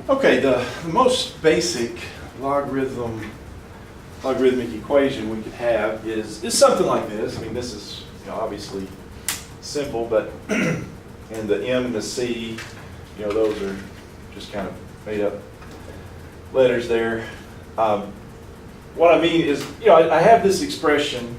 Okay, the most basic logarithmic equation we could have is something like this. I mean, this is obviously simple, but and the M and the C, those are just kind of made up letters there. What I mean is, I have this expression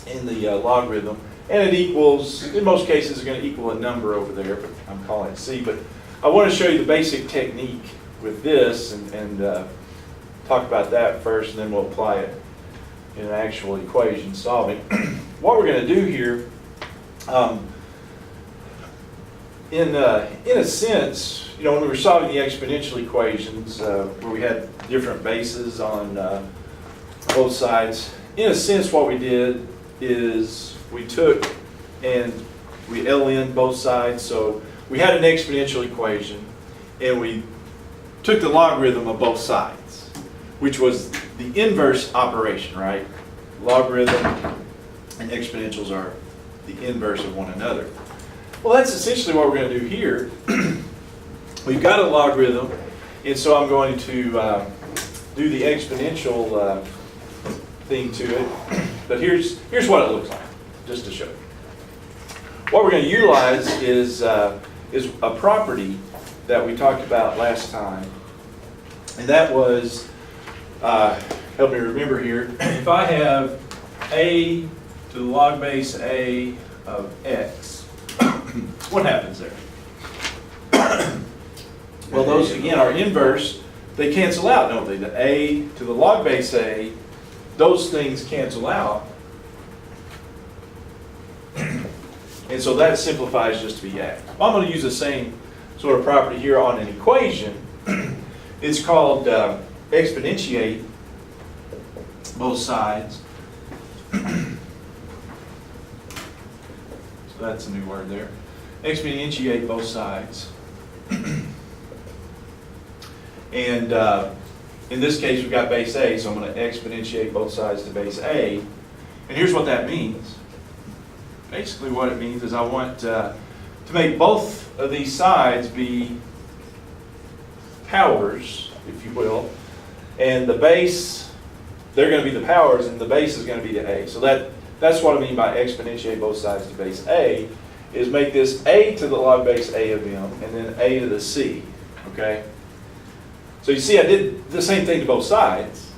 in the logarithm, and it equals, in most cases, it's going to equal a number over there, but I'm calling it C. But I want to show you the basic technique with this and talk about that first, and then we'll apply it in an actual equation solving. What we're going to do here, in a sense, when we were solving the exponential equations, where we had different bases on both sides, in a sense what we did is we took and we LN both sides. So we had an exponential equation and we took the logarithm of both sides, which was the inverse operation, right? Logarithm and exponentials are the inverse of one another. Well, that's essentially what we're going to do here. We've got a logarithm, and so I'm going to do the exponential thing to it. But here's what it looks like, just to show you. What we're going to utilize is a property that we talked about last time, and that was, help me remember here, if I have a to the log base a of x, what happens there? Well, those again are inverse. They cancel out, don't they? The a to the log base a, those things cancel out. And so that simplifies just to be x. Well, I'm going to use the same sort of property here on an equation. It's called exponentiate both sides. So that's a new word there. Exponentiate both sides. And in this case, we've got base A, so I'm going to exponentiate both sides to base A. And here's what that means. Basically what it means is I want to make both of these sides be powers, if you will. And the base, they're going to be the powers, and the base is going to be the A. So that's what I mean by exponentiate both sides to base A, is make this A to the log base A of M, and then A to the C, okay? So you see I did the same thing to both sides.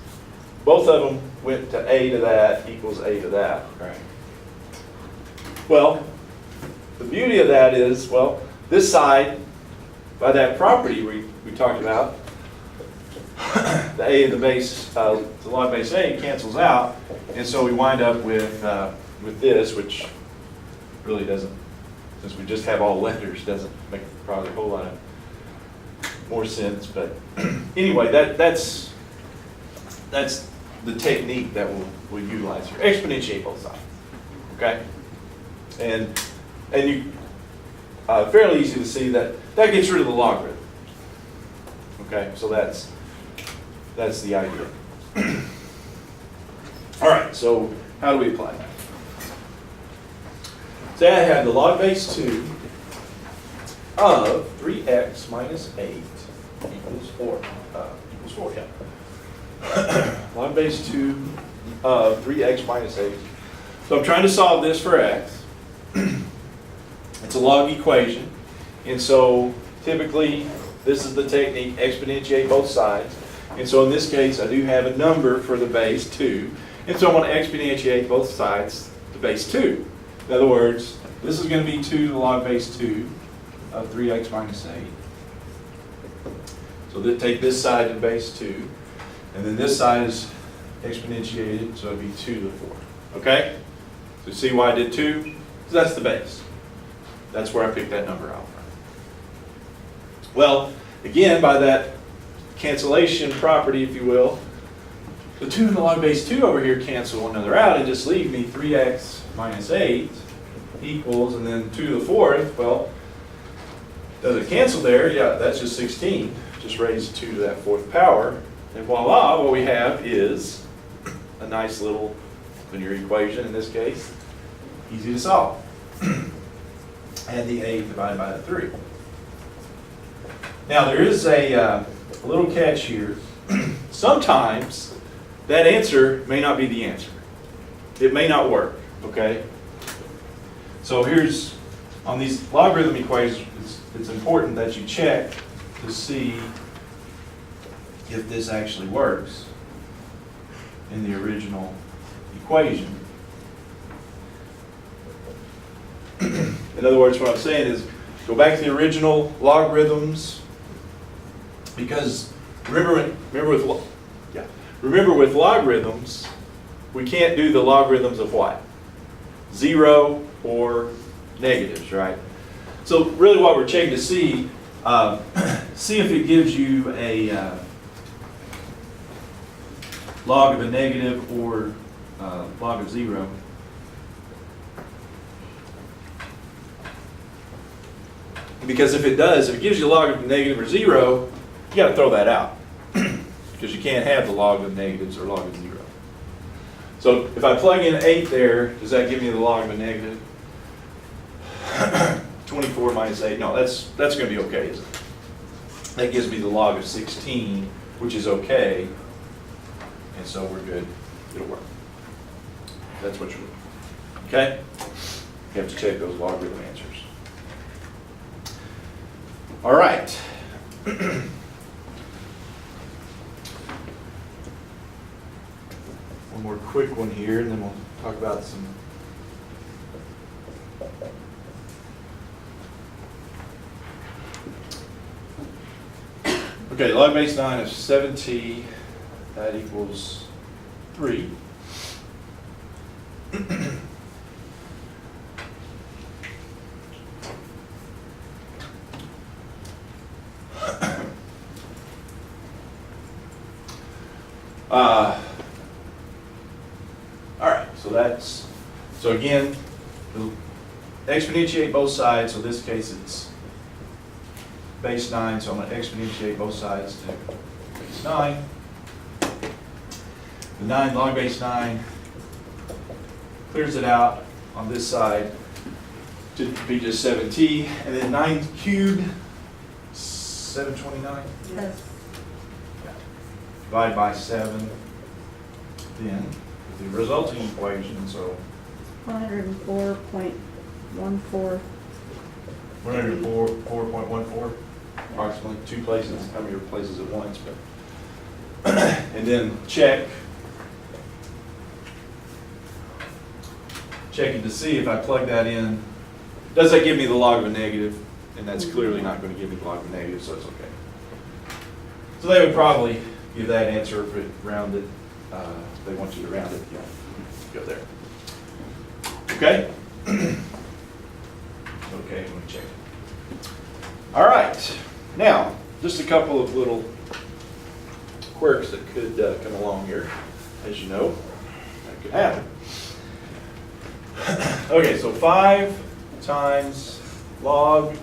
Both of them went to A to that equals A to that, right? Well, the beauty of that is, well, this side, by that property we talked about, the A and the base, the log base A cancels out, and so we wind up with this, which really doesn't, since we just have all letters, doesn't make probably a whole lot of more sense. But anyway, that's the technique that we'll utilize here. Exponentiate both sides, okay? And you fairly easy to see that gets rid of the logarithm. Okay, so that's the idea. All right, so how do we apply that? Say I have the log base 2 of 3x minus 8 equals 4. Yeah. Log base 2 of 3x minus 8. So I'm trying to solve this for x. It's a log equation, and so typically this is the technique, exponentiate both sides. And so in this case I do have a number for the base 2, and so I'm going to exponentiate both sides to base 2. In other words, this is going to be 2 to the log base 2 of 3x minus 8. So take this side to base 2, and then this side is exponentiated, so it would be 2 to the 4. Okay? So see why I did 2? Because that's the base. That's where I picked that number out from. Well, again, by that cancellation property, if you will, the 2 and the log base 2 over here cancel one another out and just leave me 3x minus 8 equals, and then 2 to the 4th, well, does it cancel there? Yeah, that's just 16. Just raise 2 to that 4th power. And voila, what we have is a nice little linear equation in this case. Easy to solve. Add the a divided by the 3. Now, there is a little catch here. Sometimes that answer may not be the answer. It may not work, okay? So here's, on these logarithm equations, it's important that you check to see if this actually works in the original equation. In other words, what I'm saying is, go back to the original logarithms, because remember with logarithms, we can't do the logarithms of what? 0 or negatives, right? So really what we're checking to see, see if it gives you a log of a negative or log of 0. Because if it does, if it gives you a log of negative or 0, you got to throw that out. Because you can't have the log of negatives or log of 0. So if I plug in 8 there, does that give me the log of a negative? 24 minus 8, no, that's going to be okay, isn't it? That gives me the log of 16, which is okay. And so we're good, it'll work. That's what you're looking for, okay? You have to check those logarithm answers. All right. One more quick one here, and then we'll talk about some. Okay, log base 9 of 7t, that equals 3. All right, so again, we'll exponentiate both sides. So in this case, it's base 9, so I'm going to exponentiate both sides to base 9. The 9 log base 9 clears it out on this side to be just 7t, and then 9 cubed, 729? Yes. Divide by 7, then with the resulting equation, so 104.14. 104.14, approximately 2 places, how many places at once, but and then checking to see if I plug that in, does that give me the log of a negative? And that's clearly not going to give me the log of a negative, so it's okay. So they would probably give that answer if it rounded. If they want you to round it, you know, go there. Okay? Okay, let me check it. All right. Now, just a couple of little quirks that could come along here. As you know, that could happen. Okay, so 5 times log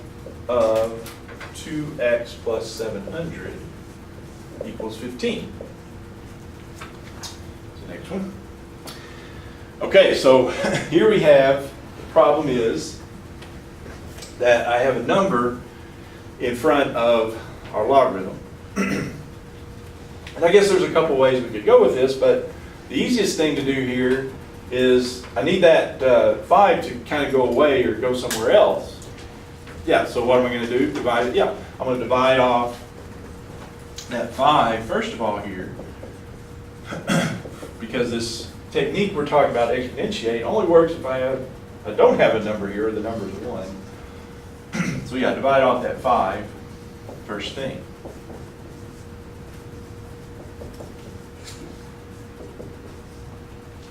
of 2x plus 700 equals 15. That's the next one. Okay, so here we have, the problem is that I have a number in front of our logarithm. And I guess there's a couple ways we could go with this, but the easiest thing to do here is I need that 5 to kind of go away or go somewhere else. Yeah, so what am I going to do? Divide it? Yeah, I'm going to divide off that 5, first of all here, because this technique we're talking about, exponentiate, only works if I don't have a number here, the number's 1. So yeah, divide off that 5, first thing.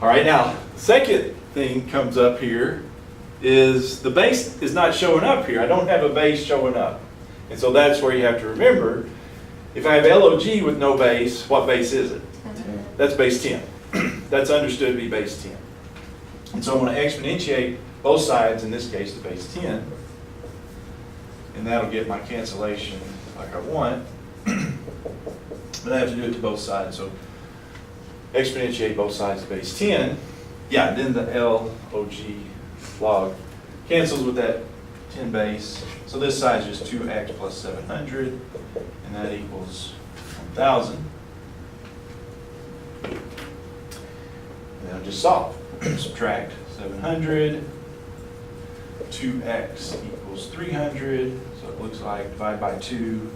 All right, now, second thing comes up here is the base is not showing up here. I don't have a base showing up. And so that's where you have to remember, if I have LOG with no base, what base is it? That's base 10. That's understood to be base 10. And so I'm going to exponentiate both sides, in this case to base 10. And that'll get my cancellation like I want. But I have to do it to both sides. So exponentiate both sides to base 10. Yeah, then the log cancels with that 10 base. So this side is just 2x plus 700, and that equals 1,000. And then I'll just solve. Subtract 700, 2x equals 300, so it looks like divide by 2,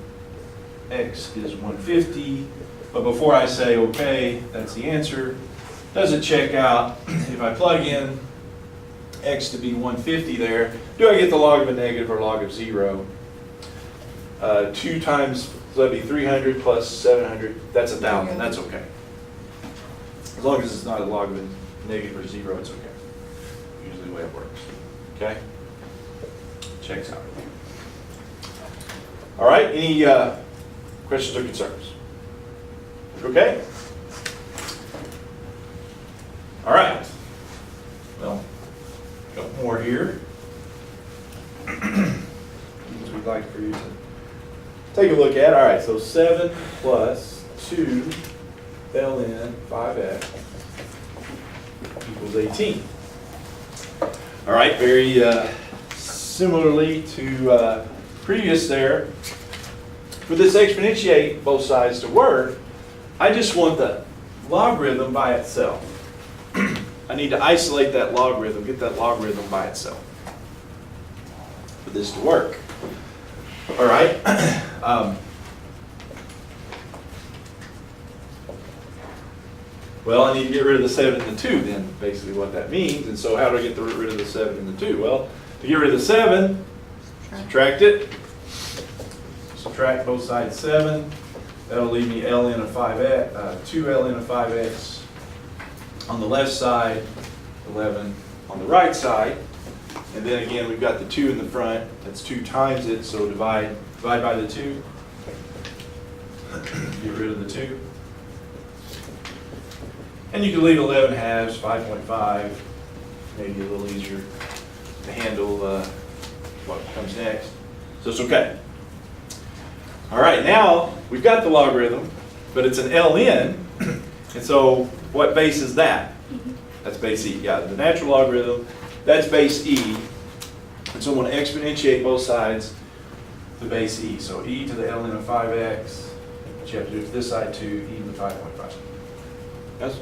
x is 150. But before I say, okay, that's the answer, does it check out? If I plug in x to be 150 there, do I get the log of a negative or log of 0? 2 times, so that'd be 300 plus 700, that's 1,000, that's okay. As long as it's not a log of a negative or 0, it's okay. Usually the way it works, okay? Checks out. All right, any questions or concerns? Okay? All right. Well, a couple more here. Things we'd like for you to take a look at. All right, so 7 plus 2 ln 5x equals 18. All right, very similarly to previous there, for this exponentiate both sides to work, I just want the logarithm by itself. I need to isolate that logarithm, get that logarithm by itself for this to work. All right. Well, I need to get rid of the 7 and the 2 then, basically what that means. And so how do I get rid of the 7 and the 2? Well, to get rid of the 7, subtract it. Subtract both sides 7. That'll leave me ln of 5x, 2 ln of 5x on the left side, 11 on the right side. And then again, we've got the 2 in the front. That's 2 times it, so divide by the 2. Get rid of the 2. And you can leave 11 halves, 5.5, maybe a little easier to handle what comes next. So it's okay. All right, now we've got the logarithm, but it's an ln, and so what base is that? That's base e. Yeah, the natural logarithm, that's base e. And so I'm going to exponentiate both sides to base e. So e to the ln of 5x, what you have to do for this side too, e to the 5.5. Yes?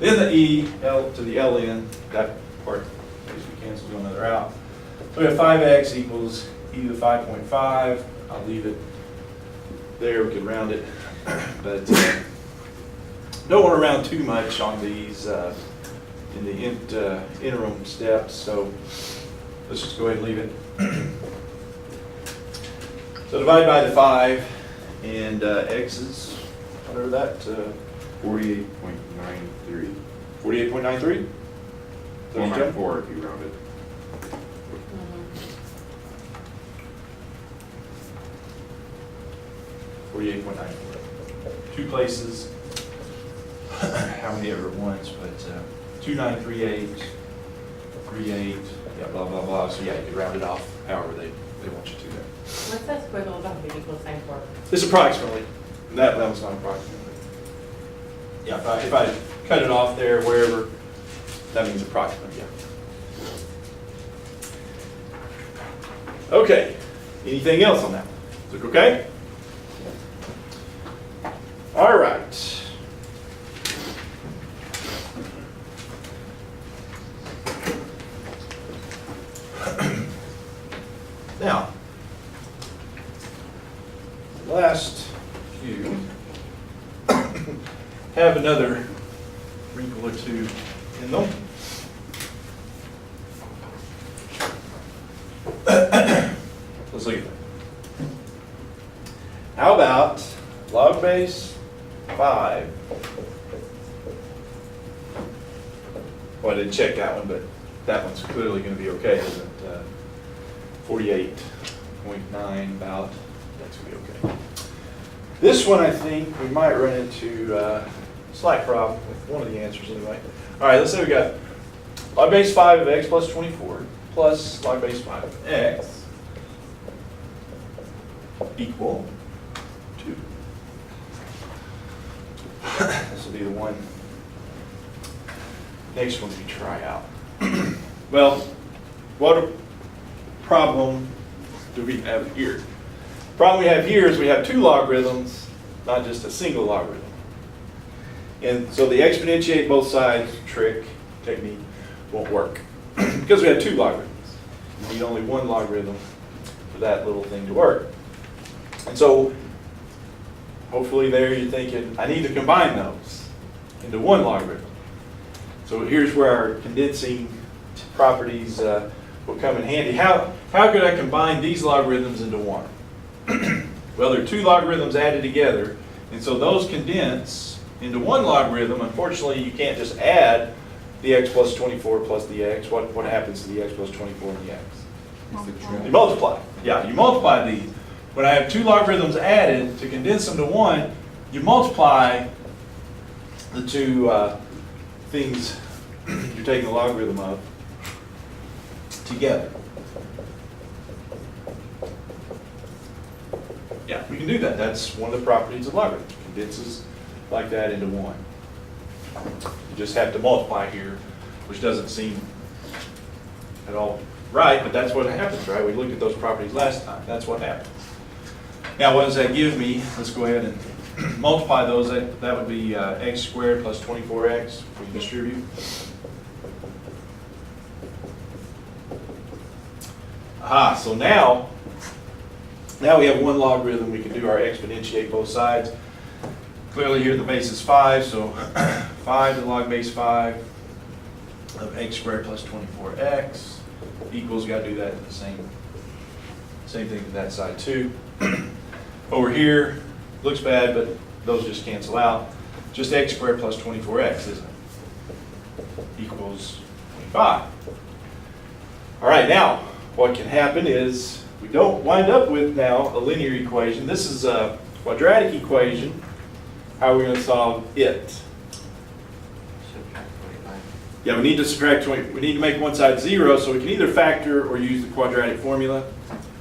Then the e to the ln, that part basically cancels one another out. So we have 5x equals e to the 5.5. I'll leave it there, we can round it. But don't want to round too much on these in the interim steps, so let's just go ahead and leave it. So divide by the 5, and x is, whatever that, 48.93. 48.93? 494 if you round it. 48.94. 2 places, how many ever once, but 2938, 38, yeah, blah, blah, blah. So yeah, you could round it off however they want you to there. What's that squiggle above the equal sign for? It's approximately. That was not approximately. Yeah, if I cut it off there, wherever, that means approximately, yeah. Okay, anything else on that? Is it okay? All right. Now, last few have another wrinkle or two in them. Let's look at that. How about log base 5? Well, I didn't check that one, but that one's clearly going to be okay, isn't it? 48.9 about, that's going to be okay. This one, I think, we might run into a slight problem with one of the answers anyway. All right, let's say we got log base 5 of x plus 24 plus log base 5 of x equal 2. This will be the one, next one we try out. Well, what problem do we have here? The problem we have here is we have two logarithms, not just a single logarithm. And so the exponentiate both sides technique won't work because we have two logarithms. You need only one logarithm for that little thing to work. And so hopefully there you're thinking, I need to combine those into one logarithm. So here's where our condensing properties will come in handy. How could I combine these logarithms into one? Well, there are two logarithms added together, and so those condense into one logarithm. Unfortunately, you can't just add the x plus 24 plus the x. What happens to the x plus 24 and the x? You multiply. Yeah, you multiply these. When I have two logarithms added, to condense them to one, you multiply the two things you're taking the logarithm of together. Yeah, we can do that. That's one of the properties of logarithm. Condenses like that into one. You just have to multiply here, which doesn't seem at all right, but that's what happens, right? We looked at those properties last time. That's what happens. Now, what does that give me? Let's go ahead and multiply those. That would be x squared plus 24x if we distribute. Aha, so now we have one logarithm. We can do our exponentiate both sides. Clearly here the base is 5, so 5 to the log base 5 of x squared plus 24x equals, got to do that the same thing to that side too. Over here, looks bad, but those just cancel out. Just x squared plus 24x, isn't it? Equals 25. All right, now, what can happen is we don't wind up with now a linear equation. This is a quadratic equation. How are we going to solve it? Yeah, we need to subtract 20. We need to make one side 0, so we can either factor or use the quadratic formula.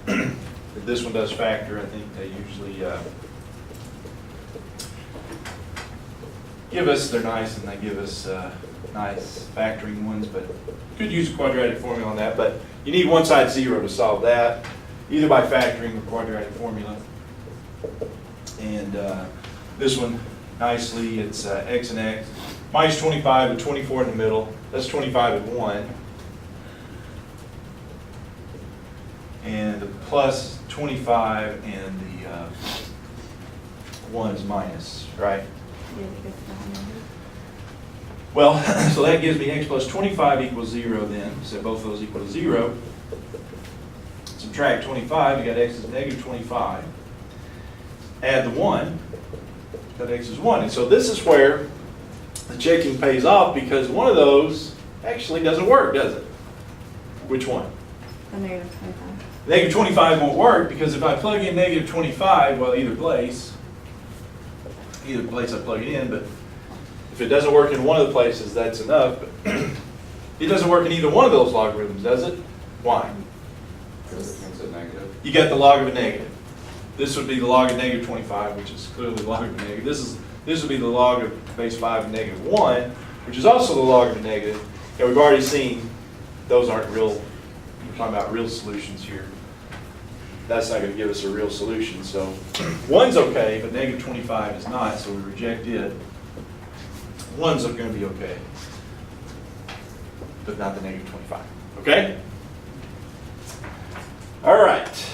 If this one does factor, I think they usually give us, they're nice and they give us nice factoring ones, but you could use a quadratic formula on that, but you need one side 0 to solve that, either by factoring the quadratic formula. And this one, nicely, it's x and x. Minus 25 with 24 in the middle. That's 25 with 1. And the plus 25 and the 1 is minus, right? Well, so that gives me x plus 25 equals 0 then. So both of those equal to 0. Subtract 25, you got x is negative 25. Add the 1, that x is 1. And so this is where the checking pays off, because one of those actually doesn't work, does it? Which one? The negative 25. Negative 25 won't work, because if I plug in negative 25, well, either place I plug it in, but if it doesn't work in one of the places, that's enough. But it doesn't work in either one of those logarithms, does it? Why? Because it makes it negative. You got the log of a negative. This would be the log of negative 25, which is clearly the log of a negative. This would be the log of base 5 of negative 1, which is also the log of a negative. And we've already seen those aren't real. We're talking about real solutions here. That's not going to give us a real solution. So 1's okay, but negative 25 is not, so we reject it. 1's going to be okay, but not the negative 25. Okay? All right.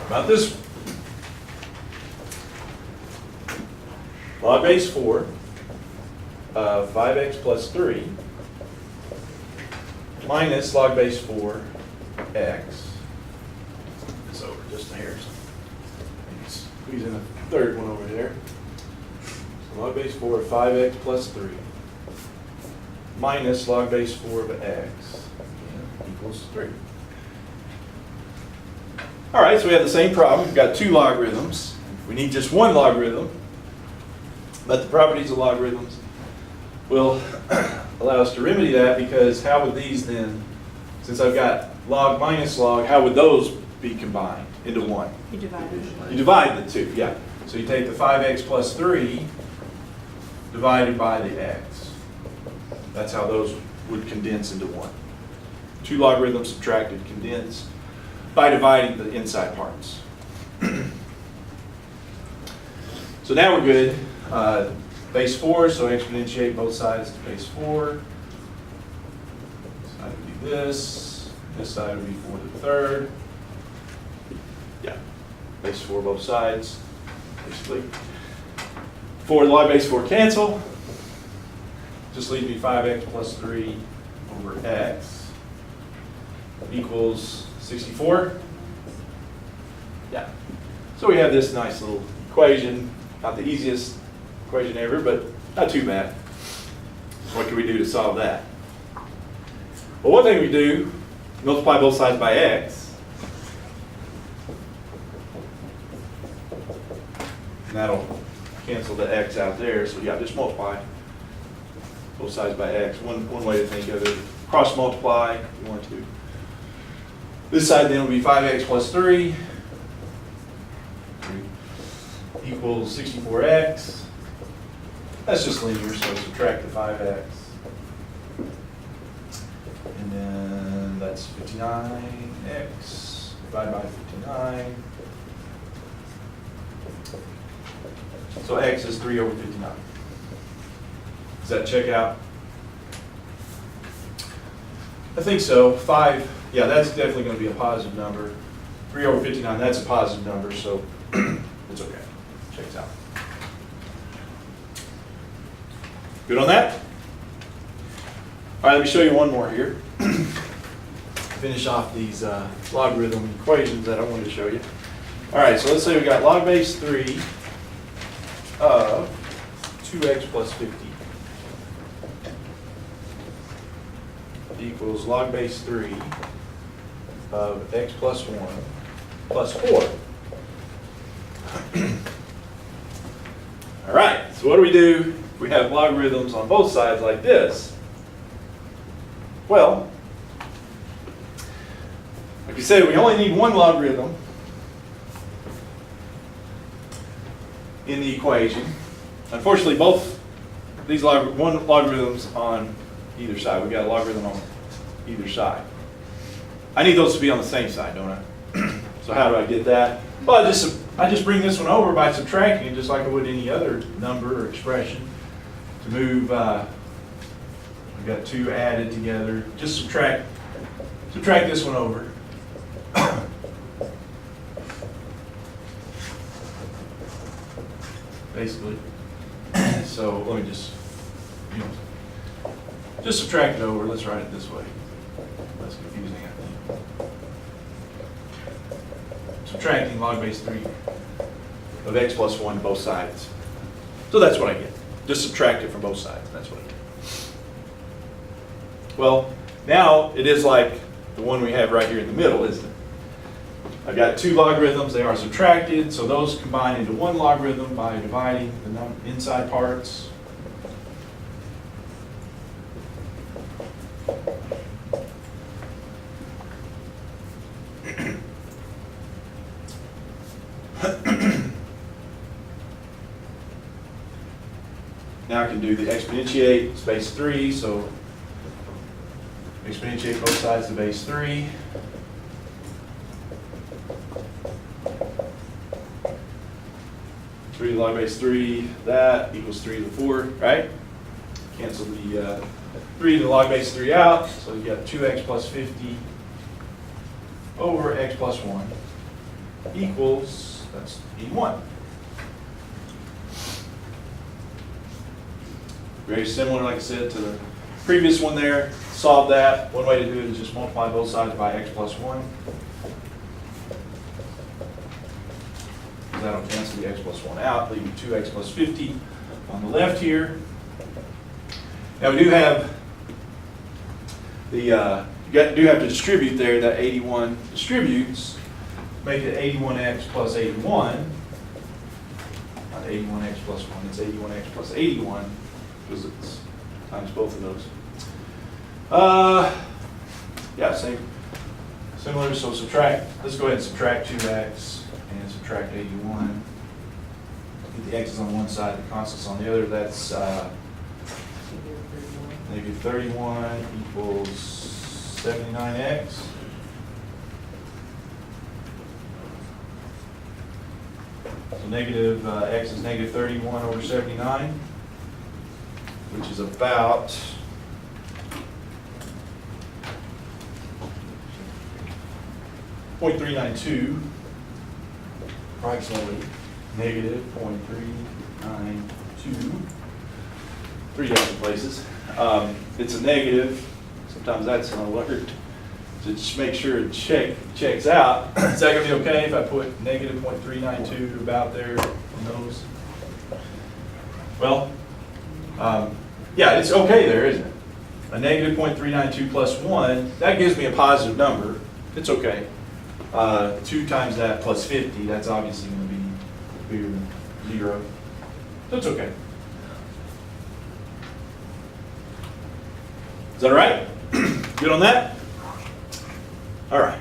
About this one. Log base 4 of 5x plus 3 minus log base 4 x. It's over just a hair. Maybe squeeze in a third one over there. So log base 4 of 5x plus 3 minus log base 4 of x equals 3. All right, so we have the same problem. We've got two logarithms. We need just one logarithm, but the properties of logarithms will allow us to remedy that, because how would these then, since I've got log minus log, how would those be combined into one? You divide it. You divide the two, yeah. So you take the 5x plus 3 divided by the x. That's how those would condense into one. Two logarithms subtracted condensed by dividing the inside parts. So now we're good. Base 4, so exponentiate both sides to base 4. This side would be this. This side would be 4 to the third. Yeah, base 4 both sides, basically. 4 log base 4 cancel. Just leave me 5x plus 3 over x equals 64. Yeah. So we have this nice little equation. Not the easiest equation ever, but not too bad. What can we do to solve that? Well, one thing we do, multiply both sides by x. And that'll cancel the x out there. So yeah, just multiply both sides by x. One way to think of it. Cross multiply if you want to. This side then will be 5x plus 3 equals 64x. That's just linear, so subtract the 5x. And then that's 59x divided by 59. So x is 3 over 59. Does that check out? I think so. 5, yeah, that's definitely going to be a positive number. 3 over 59, that's a positive number, so it's okay. Checks out. Good on that? All right, let me show you one more here. Finish off these logarithm equations that I wanted to show you. All right, so let's say we got log base 3 of 2x plus 50 equals log base 3 of x plus 1 plus 4. All right, so what do we do if we have logarithms on both sides like this? Well, like you said, we only need one logarithm in the equation. Unfortunately, both these one logarithms on either side. We've got a logarithm on either side. I need those to be on the same side, don't I? So how do I get that? Well, I just bring this one over by subtracting it, just like I would any other number or expression. To move, we've got 2 added together. Just subtract this one over. Basically. So let me just subtract it over. Let's write it this way. That's confusing, I think. Subtracting log base 3 of x plus 1 to both sides. So that's what I get. Just subtract it from both sides. That's what I get. Well, now it is like the one we have right here in the middle, isn't it? I've got 2 logarithms. They are subtracted, so those combine into one logarithm by dividing the inside parts. Now I can do the exponentiate, it's base 3, so exponentiate both sides to base 3. Three log base 3, that equals 3 to the 4, right? Cancel the 3 to the log base 3 out, so you got 2x plus 50 over x plus 1 equals, that's 81. Very similar, like I said, to the previous one there. Solve that. One way to do it is just multiply both sides by x plus 1. That'll cancel the x plus 1 out, leaving 2x plus 50 on the left here. Now we do have the, you do have to distribute there. That 81 distributes, make it 81x plus 81. Not 81x plus 1, it's 81x plus 81, because it's times both of those. Yeah, similar, so subtract, let's go ahead and subtract 2x and subtract 81. the x is on one side, the constant's on the other, that's negative 31 equals 79x. So negative x is negative 31 over 79, which is about 0.392, approximately negative 0.392, 3 decimal places. It's a negative, sometimes that's an alert, to just make sure it checks out. Is that gonna be okay if I put negative 0.392 about there on those? Well, yeah, it's okay there, isn't it? A negative 0.392 plus 1, that gives me a positive number. It's okay. 2 times that plus 50, that's obviously going to be bigger than 0. So it's okay. Is that all right? Good on that? All right.